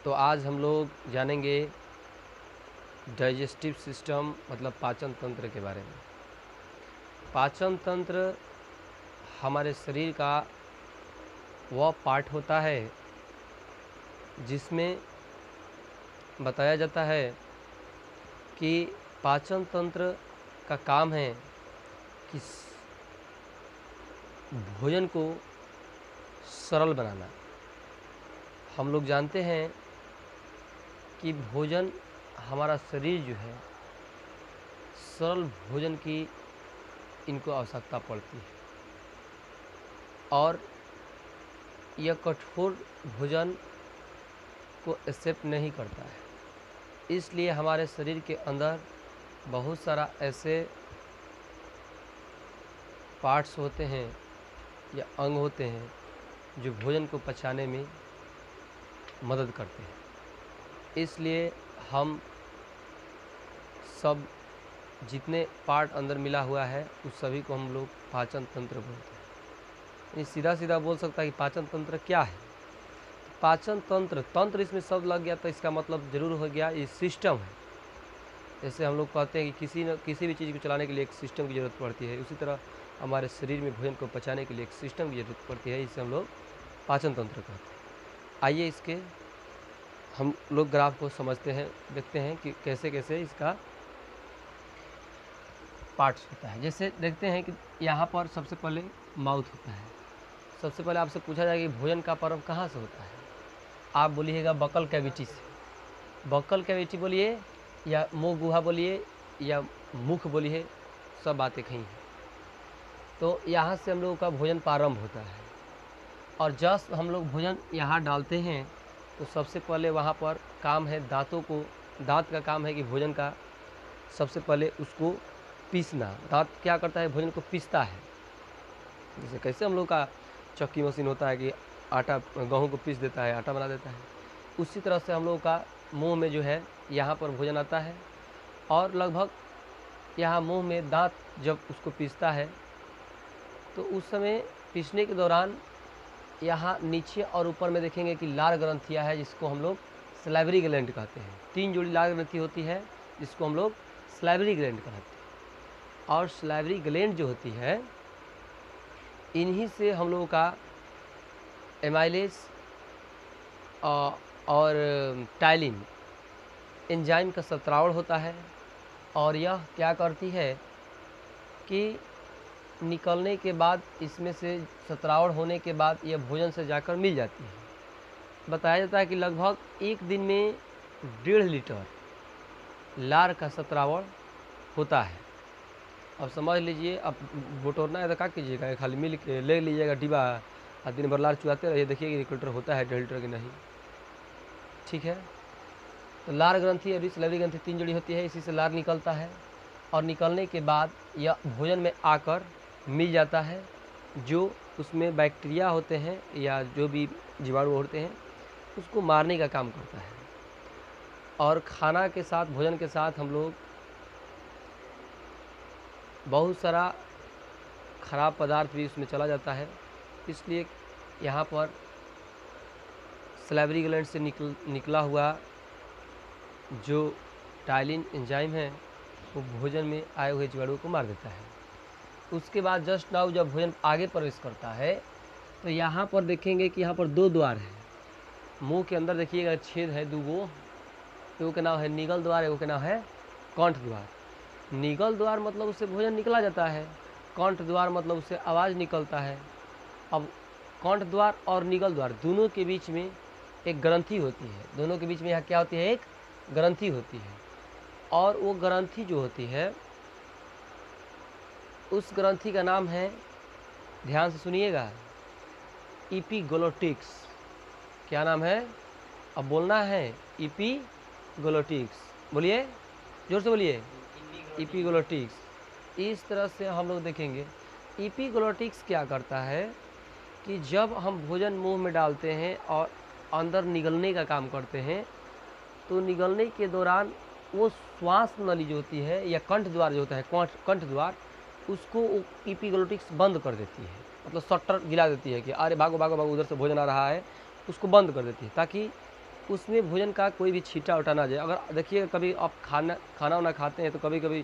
तो आज हम लोग जानेंगे डाइजेस्टिव सिस्टम मतलब पाचन तंत्र के बारे में। पाचन तंत्र हमारे शरीर का वह पार्ट होता है जिसमें बताया जाता है कि पाचन तंत्र का काम है कि भोजन को सरल बनाना। हम लोग जानते हैं कि भोजन हमारा शरीर जो है सरल भोजन की इनको आवश्यकता पड़ती है और यह कठोर भोजन को एक्सेप्ट नहीं करता है। इसलिए हमारे शरीर के अंदर बहुत सारा ऐसे पार्ट्स होते हैं या अंग होते हैं जो भोजन को पचाने में मदद करते हैं। इसलिए हम सब जितने पार्ट अंदर मिला हुआ है उस सभी को हम लोग पाचन तंत्र बोलते हैं। ये सीधा सीधा बोल सकता है कि पाचन तंत्र क्या है। पाचन तंत्र, तंत्र इसमें शब्द लग गया तो इसका मतलब जरूर हो गया ये सिस्टम है। जैसे हम लोग कहते हैं कि किसी भी चीज़ को चलाने के लिए एक सिस्टम की ज़रूरत पड़ती है, उसी तरह हमारे शरीर में भोजन को पचाने के लिए एक सिस्टम की ज़रूरत पड़ती है, इसे हम लोग पाचन तंत्र कहते हैं। आइए इसके हम लोग ग्राफ को समझते हैं, देखते हैं कि कैसे कैसे इसका पार्ट्स होता है। जैसे देखते हैं कि यहाँ पर सबसे पहले माउथ होता है। सबसे पहले आपसे पूछा जाएगा कि भोजन का प्रारंभ कहाँ से होता है। आप बोलिएगा बकल कैविटी से। बकल कैविटी बोलिए या मुँह गुहा बोलिए या मुख बोलिए, सब बातें कहीं हैं। तो यहाँ से हम लोगों का भोजन प्रारंभ होता है और जस्ट हम लोग भोजन यहाँ डालते हैं तो सबसे पहले वहाँ पर काम है दांतों को, दांत का काम है कि भोजन का सबसे पहले उसको पीसना। दांत क्या करता है, भोजन को पीसता है। जैसे कैसे हम लोग का चक्की मशीन होता है कि आटा गेहूँ को पीस देता है, आटा बना देता है, उसी तरह से हम लोगों का मुंह में जो है यहाँ पर भोजन आता है और लगभग यहाँ मुंह में दांत जब उसको पीसता है तो उस समय पीसने के दौरान यहाँ नीचे और ऊपर में देखेंगे कि लार ग्रंथियाँ है जिसको हम लोग सलाइवरी ग्लैंड कहते हैं। 3 जोड़ी लार ग्रंथि होती है जिसको हम लोग सलाइवरी ग्लैंड कहते हैं। और सलाइवरी ग्लैंड जो होती है इन्हीं से हम लोगों का एमाइलेज और टाइलिन एंजाइम का स्त्रावण होता है और यह क्या करती है कि निकलने के बाद इसमें से स्त्रावण होने के बाद यह भोजन से जाकर मिल जाती है। बताया जाता है कि लगभग एक दिन में 1.5 लीटर लार का स्त्रावण होता है। अब समझ लीजिए, अब बटोरना है तो क्या कीजिएगा, खाली मिल के ले लीजिएगा डिब्बा और दिन भर लार चुआते रहिए, देखिए कि लीटर होता है 1.5 लीटर की नहीं। ठीक है, तो लार ग्रंथि और सलाइवरी ग्रंथि 3 जोड़ी होती है, इसी से लार निकलता है और निकलने के बाद यह भोजन में आकर मिल जाता है। जो उसमें बैक्टीरिया होते हैं या जो भी जीवाणु होते हैं उसको मारने का काम करता है। और खाना के साथ, भोजन के साथ हम लोग बहुत सारा खराब पदार्थ भी उसमें चला जाता है। इसलिए यहाँ पर सलाइवरी ग्लैंड से निकला हुआ जो टाइलिन एंजाइम है वो भोजन में आए हुए जीवाणुओं को मार देता है। उसके बाद जस्ट नाउ जब भोजन आगे प्रवेश करता है तो यहाँ पर देखेंगे कि यहाँ पर 2 द्वार है। मुंह के अंदर देखिएगा छेद है 2 गो, एगो के नाम है निगल द्वार, एगो के नाम है कंठ द्वार। निगल द्वार मतलब उससे भोजन निकला जाता है, कंठ द्वार मतलब उससे आवाज़ निकलता है। अब कंठ द्वार और निगल द्वार दोनों के बीच में एक ग्रंथि होती है। दोनों के बीच में यहाँ क्या होती है, एक ग्रंथि होती है। और वो ग्रंथि जो होती है उस ग्रंथि का नाम है, ध्यान से सुनिएगा, इपीग्लोटिक्स। क्या नाम है, अब बोलना है, इपीग्लोटिक्स। बोलिए, जोर से बोलिए, इपीग्लोटिक्स। इस तरह से हम लोग देखेंगे इपीग्लोटिक्स क्या करता है कि जब हम भोजन मुंह में डालते हैं और अंदर निगलने का काम करते हैं तो निगलने के दौरान वो श्वास नली जो होती है या कंठ द्वार जो होता है, कंठ द्वार, उसको इपीग्लोटिक्स बंद कर देती है। मतलब शटर गिरा देती है कि अरे भागो भागो भागो, उधर से भोजन आ रहा है, उसको बंद कर देती है ताकि उसमें भोजन का कोई भी छींटा उठा ना जाए। अगर देखिए कभी आप खाना वाना खाते हैं तो कभी कभी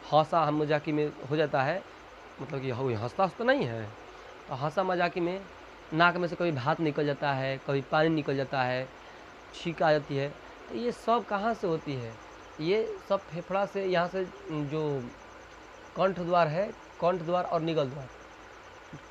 हंसा हम मजाकी में हो जाता है, मतलब कि हो हंसता तो नहीं है, तो हंसा मजाकी में नाक में से कभी भात निकल जाता है, कभी पानी निकल जाता है, छींक आ जाती है। तो ये सब कहाँ से होती है? ये सब फेफड़ा से, यहाँ से जो कंठ द्वार है, कंठ द्वार और निगल द्वार,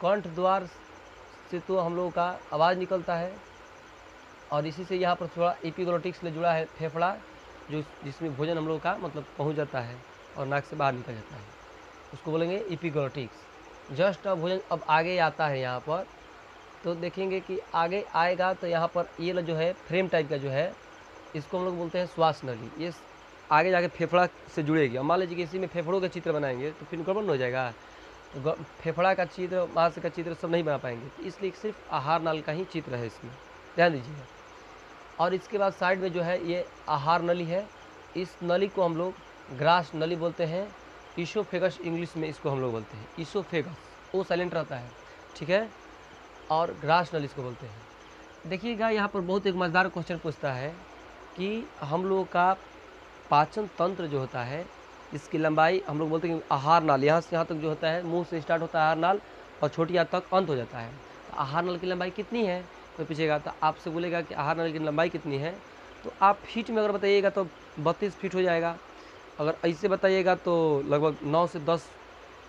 कंठ द्वार से तो हम लोगों का आवाज़ निकलता है, और इसी से यहाँ पर थोड़ा एपिग्लोटिक्स से जुड़ा है फेफड़ा, जो जिसमें भोजन हम लोग का मतलब पहुँच जाता है और नाक से बाहर निकल जाता है, उसको बोलेंगे एपिग्लोटिक्स। जस्ट अब भोजन अब आगे आता है यहाँ पर, तो देखेंगे कि आगे आएगा तो यहाँ पर ये जो है फ्रेम टाइप का जो है, इसको हम लोग बोलते हैं श्वास नली। ये आगे जाके फेफड़ा से जुड़ेगी। अब मान लीजिए कि इसी में फेफड़ों का चित्र बनाएंगे तो फिर गड़बड़ हो जाएगा, तो फेफड़ा का चित्र, मांस का चित्र सब नहीं बना पाएंगे, तो इसलिए सिर्फ आहार नाल का ही चित्र है इसमें, ध्यान दीजिएगा। और इसके बाद साइड में जो है ये आहार नली है। इस नली को हम लोग ग्रास नली बोलते हैं, ईसोफेगस इंग्लिश में इसको हम लोग बोलते हैं, ईसोफेगस, वो साइलेंट रहता है, ठीक है, और ग्रास नली इसको बोलते हैं। देखिएगा यहाँ पर बहुत एक मज़ेदार क्वेश्चन पूछता है कि हम लोगों का पाचन तंत्र जो होता है, इसकी लंबाई हम लोग बोलते हैं कि आहार नाल, यहाँ से यहाँ तक जो होता है, मुंह से स्टार्ट होता है आहार नाल और छोटी आंत तक अंत हो जाता है। तो आहार नाल की लंबाई कितनी है कोई पूछेगा, तो आपसे बोलेगा कि आहार नाल की लंबाई कितनी है, तो आप फीट में अगर बताइएगा तो 32 फीट हो जाएगा। अगर ऐसे बताइएगा तो लगभग 9 से 10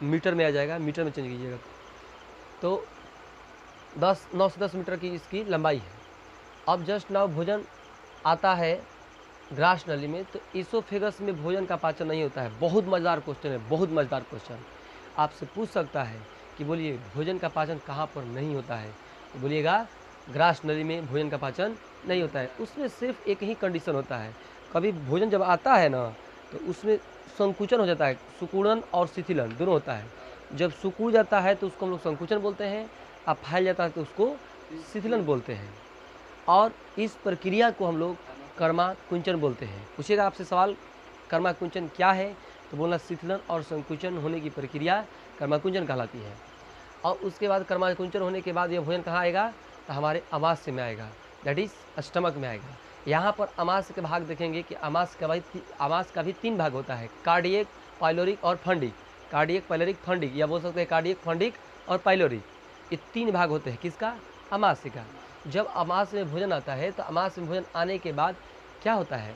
मीटर में आ जाएगा, मीटर में चेंज कीजिएगा तो 9 से 10 मीटर की इसकी लंबाई है। अब जस्ट नाउ भोजन आता है ग्रास नली में, तो ईसोफेगस में भोजन का पाचन नहीं होता है। बहुत मज़ेदार क्वेश्चन है, बहुत मज़ेदार क्वेश्चन। आपसे पूछ सकता है कि बोलिए भोजन का पाचन कहाँ पर नहीं होता है, तो बोलिएगा ग्रास नली में भोजन का पाचन नहीं होता है। उसमें सिर्फ एक ही कंडीशन होता है, कभी भोजन जब आता है ना तो उसमें संकुचन हो जाता है, सुकूड़न और शिथिलन दोनों होता है। जब सुकूड़ जाता है तो उसको हम लोग संकुचन बोलते हैं, अब फैल जाता है तो उसको शिथिलन बोलते हैं, और इस प्रक्रिया को हम लोग कर्मा कुंचन बोलते हैं। पूछेगा आपसे सवाल कर्मा कुंचन क्या है, तो बोलना शिथिलन और संकुचन होने की प्रक्रिया कर्मा कुंचन कहलाती है। और उसके बाद कर्मा कुंचन होने के बाद ये भोजन कहाँ आएगा, तो हमारे अमाशय में आएगा, दैट इज स्टमक में आएगा। यहाँ पर अमाशय के भाग देखेंगे कि अमाशय का भी 3 भाग होता है, कार्डियक, पाइलोरिक और फंडिक। कार्डियक, पाइलोरिक, फंडिक, या बोल सकते हैं कार्डियक, फंडिक और पाइलोरिक, ये 3 भाग होते हैं किसका, अमाशय का। जब अमाशय में भोजन आता है तो अमाशय में भोजन आने के बाद क्या होता है,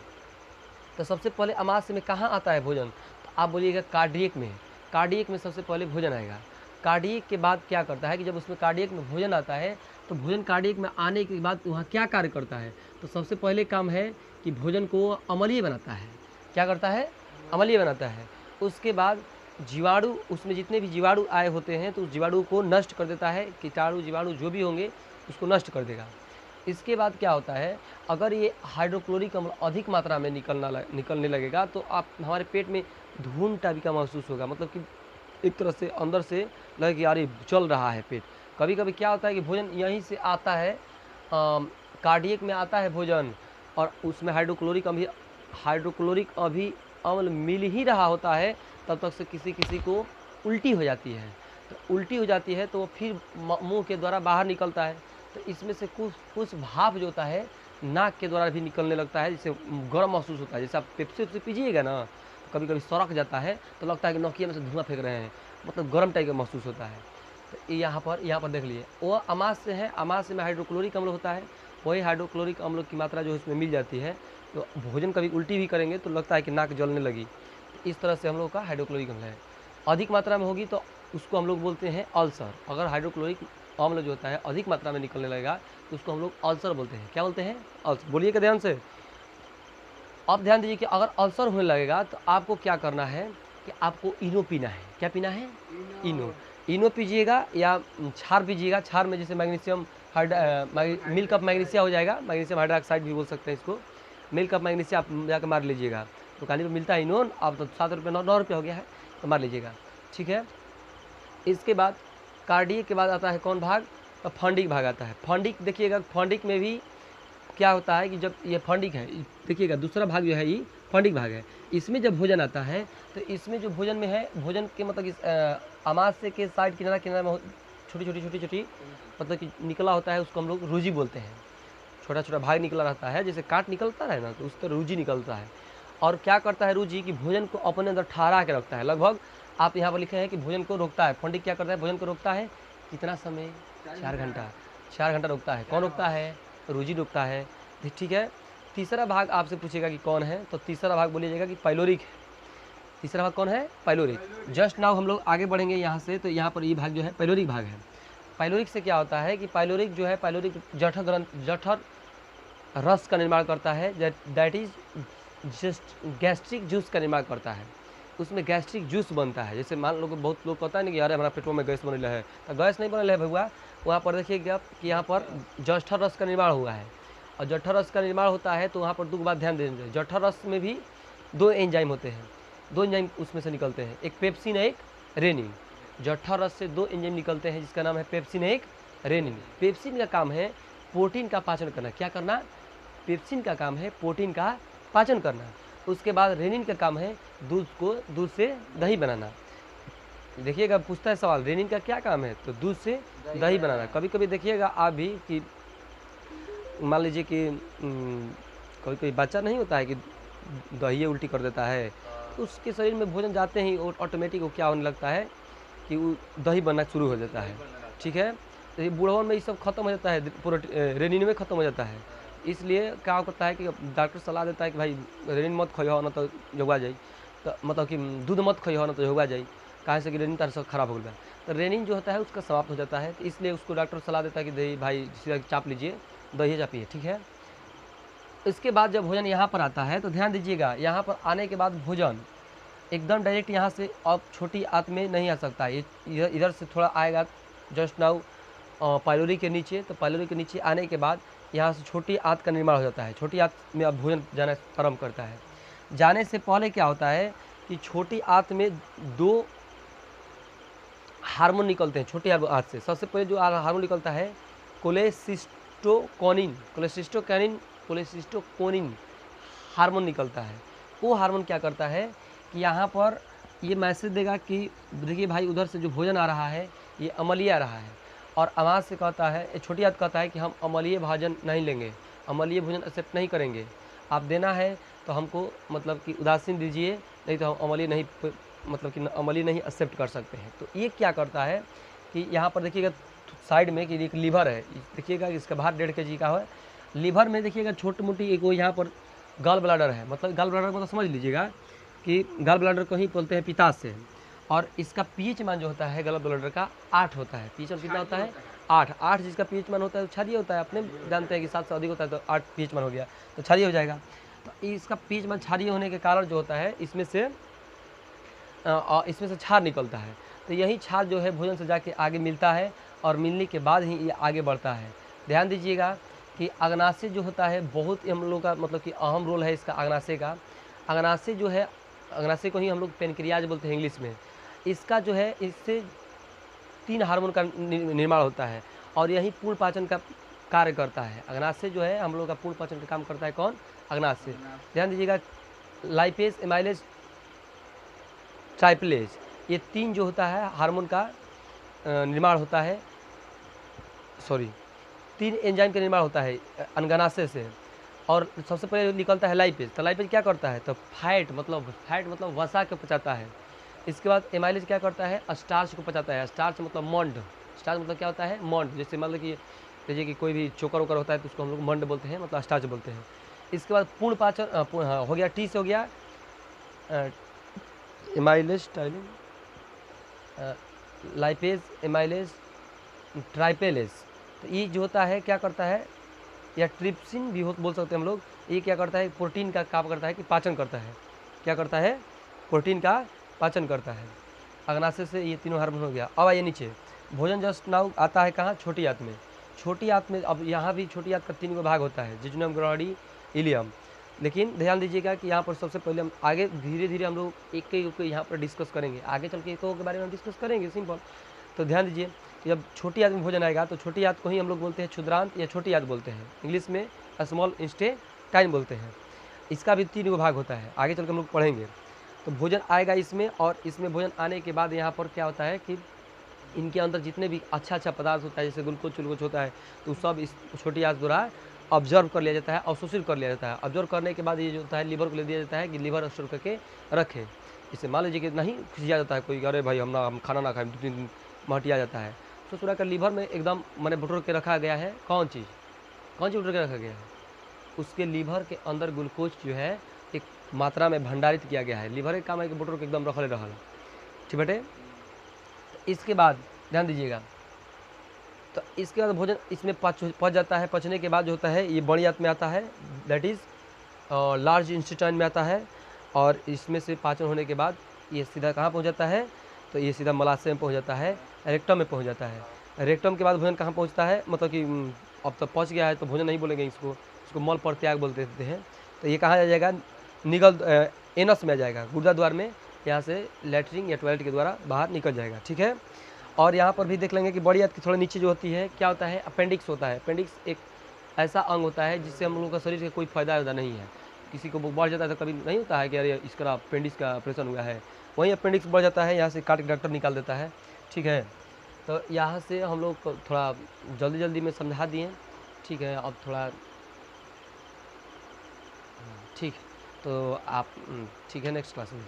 तो सबसे पहले अमाशय में कहाँ आता है भोजन, तो आप बोलिएगा कार्डियक में। कार्डियक में सबसे पहले भोजन आएगा। कार्डियक के बाद क्या करता है कि जब उसमें कार्डियक में भोजन आता है तो भोजन कार्डियक में आने के बाद वहाँ क्या कार्य करता है, तो सबसे पहले काम है कि भोजन को अम्लीय बनाता है। क्या करता है, अम्लीय बनाता है। उसके बाद जीवाणु, उसमें जितने भी जीवाणु आए होते हैं तो उस जीवाणु को नष्ट कर देता है, कीटाणु जीवाणु जो भी होंगे उसको नष्ट कर देगा। इसके बाद क्या होता है, अगर ये हाइड्रोक्लोरिक अम्ल अधिक मात्रा में निकलने लगेगा तो आप हमारे पेट में धुन टाइप का महसूस होगा, मतलब कि एक तरह से अंदर से लगे कि यार ये चल रहा है पेट। कभी कभी क्या होता है कि भोजन यहीं से आता है, कार्डियक में आता है भोजन, और उसमें हाइड्रोक्लोरिक अभी अम्ल मिल ही रहा होता है, तब तक से किसी किसी को उल्टी हो जाती है। तो उल्टी हो जाती है तो वो फिर मुंह के द्वारा बाहर निकलता है, तो इसमें से कुछ भाप जो होता है नाक के द्वारा भी निकलने लगता है, जिससे गर्म महसूस होता है। जैसे आप पेप्सी से पीजिएगा ना, कभी कभी सड़क जाता है तो लगता है कि नोकिया में से धुआं फेंक रहे हैं, मतलब गर्म टाइप का महसूस होता है। तो यहाँ पर देख लिए वो अमाशय है, अमाशय में हाइड्रोक्लोरिक अम्ल होता है, वही हाइड्रोक्लोरिक अम्ल की मात्रा जो इसमें मिल जाती है, तो भोजन कभी उल्टी भी करेंगे तो लगता है कि नाक जलने लगी। तो इस तरह से हम लोग का हाइड्रोक्लोरिक अम्ल है। अधिक मात्रा में होगी तो उसको हम लोग बोलते हैं अल्सर। अगर हाइड्रोक्लोरिक अम्ल जो होता है अधिक मात्रा में निकलने लगेगा तो उसको हम लोग अल्सर बोलते हैं। क्या बोलते हैं, अल्सर। बोलिएगा ध्यान से। अब ध्यान दीजिए कि अगर अल्सर होने लगेगा तो आपको क्या करना है कि आपको इनो पीना है। क्या पीना है, इनो पीजिएगा या क्षार पीजिएगा। क्षार में जैसे मैग्नीशियम मिल्क ऑफ मैग्नीशिया हो जाएगा, मैग्नीशियम हाइड्रोक्साइड भी बोल सकते हैं इसको। मिल्क ऑफ मैग्नीशिया आप जाकर मार लीजिएगा, दुकानी पर मिलता है इनो, अब तो 7 रुपये 9 रुपये हो गया है, तो मार लीजिएगा, ठीक है। इसके बाद कार्डियक के बाद आता है कौन भाग, तो फंडिक भाग आता है। फंडिक देखिएगा, फंडिक में भी क्या होता है कि जब ये फंडिक है, देखिएगा दूसरा भाग जो है ये फंडिक भाग है। इसमें जब भोजन आता है तो इसमें जो भोजन में है, भोजन के मतलब इस अमाशय के साइड किनारा में छोटी छोटी मतलब कि निकला होता है, उसको हम लोग रूजी बोलते हैं। छोटा छोटा भाग निकला रहता है, जैसे काट निकलता है ना, तो उस तरह रुझि निकलता है। और क्या करता है रुझि कि भोजन को अपने अंदर ठहरा के रखता है। लगभग आप यहाँ पर लिखे हैं कि भोजन को रोकता है। फंडिक क्या करता है, भोजन को रोकता है कितना समय, 4 घंटा। 4 घंटा रोकता है। कौन रोकता है, रुझि रोकता है। ठीक है। तीसरा भाग आपसे पूछेगा कि कौन है, तो तीसरा भाग बोलिएगा कि पाइलोरिक है। तीसरा भाग कौन है, पाइलोरिक। जस्ट नाउ हम लोग आगे बढ़ेंगे यहाँ से, तो यहाँ पर ये भाग जो है पाइलोरिक भाग है। पाइलोरिक से क्या होता है कि पाइलोरिक जो है, पाइलोरिक जठर ग्रंथ, जठर रस का निर्माण करता है, that is just gastric juice का निर्माण करता है। उसमें गैस्ट्रिक जूस बनता है। जैसे मान लो कि बहुत लोग कहता है ना कि अरे हमारा पेटों में गैस बनल है, तो गैस नहीं बनल है भैया। वहाँ पर देखिएगा कि यहाँ पर जठर रस का निर्माण हुआ है, और जठर रस का निर्माण होता है तो वहाँ पर 2 बात ध्यान देंगे। जठर रस में भी 2 एंजाइम होते हैं, 2 एंजाइम उसमें से निकलते हैं, एक पेप्सिन है, एक रेनिन। जठर रस से 2 एंजाइम निकलते हैं, जिसका नाम है पेप्सिन, एक रेनिन। पेप्सिन का काम है प्रोटीन का पाचन करना। क्या करना, पेप्सिन का काम है प्रोटीन का पाचन करना। उसके बाद रेनिन का काम है दूध से दही बनाना। देखिएगा पूछता है सवाल, रेनिन का क्या काम है, तो दूध से दही बनाना। कभी कभी देखिएगा आप भी कि मान लीजिए कि कोई कोई बच्चा नहीं होता है कि दही उल्टी कर देता है, तो उसके शरीर में भोजन जाते ही ऑटोमेटिक वो क्या होने लगता है कि वो दही बनना शुरू हो जाता है। ठीक है। तो ये बूढ़ों में ये सब खत्म हो जाता है, रेनिन में खत्म हो जाता है। इसलिए क्या होता है कि डॉक्टर सलाह देता है कि भाई रेनिन मत खाइयो ना तो जोगा जाए, तो मतलब कि दूध मत खाइयो ना तो जोगा जाए, कहाँ से कि रेनिन तार सब खराब हो गया। तो रेनिन जो होता है उसका समाप्त हो जाता है, तो इसलिए उसको डॉक्टर सलाह देता है कि दही भाई सीधा चाप लीजिए, दही चापिए। ठीक है। इसके बाद जब भोजन यहाँ पर आता है तो ध्यान दीजिएगा, यहाँ पर आने के बाद भोजन एकदम डायरेक्ट यहाँ से अब छोटी आंत में नहीं आ सकता है, इधर से थोड़ा आएगा जस्ट नाउ पाइलोरी के नीचे। तो पाइलोरी के नीचे आने के बाद यहाँ से छोटी आंत का निर्माण हो जाता है। छोटी आंत में अब भोजन जाना प्रारंभ करता है। जाने से पहले क्या होता है कि छोटी आंत में 2 हार्मोन निकलते हैं। छोटी आंत से सबसे पहले जो हार्मोन निकलता है कोलेसिस्टोकोनिन हार्मोन निकलता है। वो हार्मोन क्या करता है कि यहाँ पर ये मैसेज देगा कि देखिए भाई उधर से जो भोजन आ रहा है ये अम्लीय आ रहा है, और आवाज़ से कहता है, छोटी आंत कहता है कि हम अम्लीय भोजन नहीं लेंगे, अम्लीय भोजन एक्सेप्ट नहीं करेंगे। आप देना है तो हमको मतलब कि उदासीन दीजिए, नहीं तो हम अम्लीय नहीं, मतलब कि अम्लीय नहीं एक्सेप्ट कर सकते हैं। तो ये क्या करता है कि यहाँ पर देखिएगा साइड में कि एक लीवर है, देखिएगा इसका भार 1.5 kg का है। लीवर में देखिएगा छोटी मोटी एक वो यहाँ पर गॉल ब्लैडर है। मतलब गॉल ब्लैडर मतलब समझ लीजिएगा कि गॉल ब्लैडर को ही बोलते हैं पित्ताशय से। और इसका पीएच मान जो होता है गॉल ब्लैडर का 8 होता है। पीएच मान कितना होता है, 8 जिसका पीएच मान होता है क्षारीय होता है। अपने जानते हैं कि 7 से अधिक होता है तो 8 पीएच मान हो गया तो क्षारीय हो जाएगा। तो इसका पीएच मान क्षारीय होने के कारण जो होता है इसमें से क्षार निकलता है। तो यही क्षार जो है भोजन से जाके आगे मिलता है, और मिलने के बाद ही ये आगे बढ़ता है। ध्यान दीजिएगा कि अग्नाशय जो होता है बहुत हम लोग का मतलब कि अहम रोल है इसका अग्नाशय का। अग्नाशय जो है, अग्नाशय को ही हम लोग पेनक्रियाज बोलते हैं इंग्लिश में। इसका जो है इससे 3 हार्मोन का निर्माण होता है, और यही पूर्ण पाचन का कार्य करता है। अग्नाशय जो है हम लोग का पूर्ण पाचन का काम करता है। कौन, अग्नाशय। ध्यान दीजिएगा लाइपेज, एमाइलेज, ट्राइपलेज, ये 3 जो होता है हार्मोन का निर्माण होता है, 3 एंजाइम का निर्माण होता है अग्नाशय से। और सबसे पहले निकलता है लाइपेज। तो लाइपेज क्या करता है, तो फैट मतलब वसा को पचाता है। इसके बाद एमाइलेज क्या करता है, स्टार्च को पचाता है। स्टार्च मतलब मंड, स्टार्च मतलब क्या होता है, मंड। जैसे मतलब कि लीजिए कि कोई भी चोकर वोकर होता है तो उसको हम लोग मंड बोलते हैं, मतलब स्टार्च बोलते हैं। इसके बाद पूर्ण पाचन हो गया, टी से हो गया एमाइलेज, लाइपेज, एमाइलेज, ट्राइपेलेज। तो ये जो होता है क्या करता है, या ट्रिप्सिन भी बोल सकते हैं हम लोग। ये क्या करता है, प्रोटीन का काम करता है कि पाचन करता है। क्या करता है, प्रोटीन का पाचन करता है। अग्नाशय से ये तीनों हार्मोन हो गया। अब आइए नीचे, भोजन जस्ट नाउ आता है कहाँ, छोटी आंत में। छोटी आंत में अब यहाँ भी छोटी आंत का 3 गो भाग होता है, जिजुनम, ग्रहणी, इलियम। लेकिन ध्यान दीजिएगा कि यहाँ पर सबसे पहले हम आगे धीरे धीरे हम लोग एक एक यहाँ पर डिस्कस करेंगे। आगे चल के एक के बारे में डिस्कस करेंगे, सिंपल। तो ध्यान दीजिए कि जब छोटी आंत में भोजन आएगा तो छोटी आंत को ही हम लोग बोलते हैं क्षुद्रांत या छोटी आंत बोलते हैं, इंग्लिश में स्मॉल इंटेस्टाइन बोलते हैं। इसका भी 3 गो भाग होता है, आगे चल के हम लोग पढ़ेंगे। तो भोजन आएगा इसमें, और इसमें भोजन आने के बाद यहाँ पर क्या होता है कि इनके अंदर जितने भी अच्छा पदार्थ होता है, जैसे ग्लूकोज चुलकोज होता है, तो सब इस छोटी आंत द्वारा ऑब्जर्व कर लिया जाता है, अवशोषित कर लिया जाता है। ऑब्जर्व करने के बाद ये जो होता है लीवर को ले दिया जाता है कि लीवर स्टोर करके रखे। इससे मान लीजिए कि नहीं खिसिया जाता है कोई, अरे भाई हम खाना ना खाएं 2-3 दिन महटिया जाता है, तो चुरा कर लीवर में एकदम मैंने बटोर के रखा गया है। कौन चीज़ बटोर के रखा गया है? उसके लीवर के अंदर ग्लूकोज जो है एक मात्रा में भंडारित किया गया है। लीवर के काम है कि बटोर के एकदम रखले रहल। ठीक बेटे, इसके बाद ध्यान दीजिएगा, तो इसके बाद भोजन इसमें पच जाता है। पचने के बाद जो होता है ये बड़ी आंत में आता है, दैट इज़ लार्ज इंटेस्टाइन में आता है, और इसमें से पाचन होने के बाद ये सीधा कहाँ पहुँच जाता है? तो ये सीधा मलाशय में पहुँच जाता है, रेक्टम में पहुँच जाता है। रेक्टम के बाद भोजन कहाँ पहुँचता है? मतलब कि अब तो पच गया है तो भोजन नहीं बोलेंगे इसको मल परित्याग बोलते हैं। तो ये कहाँ आ जाएगा? एनस में आ जाएगा, गुर्दा द्वार में, यहाँ से लैट्रिन या टॉयलेट के द्वारा बाहर निकल जाएगा। ठीक है, और यहाँ पर भी देख लेंगे कि बड़ी आंत के थोड़ा नीचे जो होती है क्या होता है? अपेंडिक्स होता है। अपेंडिक्स एक ऐसा अंग होता है जिससे हम लोगों का शरीर का कोई फायदा नहीं है। किसी को बढ़ जाता है तो कभी नहीं होता है कि अरे इसका अपेंडिक्स का ऑपरेशन हुआ है, वहीं अपेंडिक्स बढ़ जाता है, यहाँ से काट के डॉक्टर निकाल देता है। ठीक है, तो यहाँ से हम लोग थोड़ा जल्दी में समझा दिए। ठीक है, अब थोड़ा ठीक, तो आप ठीक है नेक्स्ट क्लास में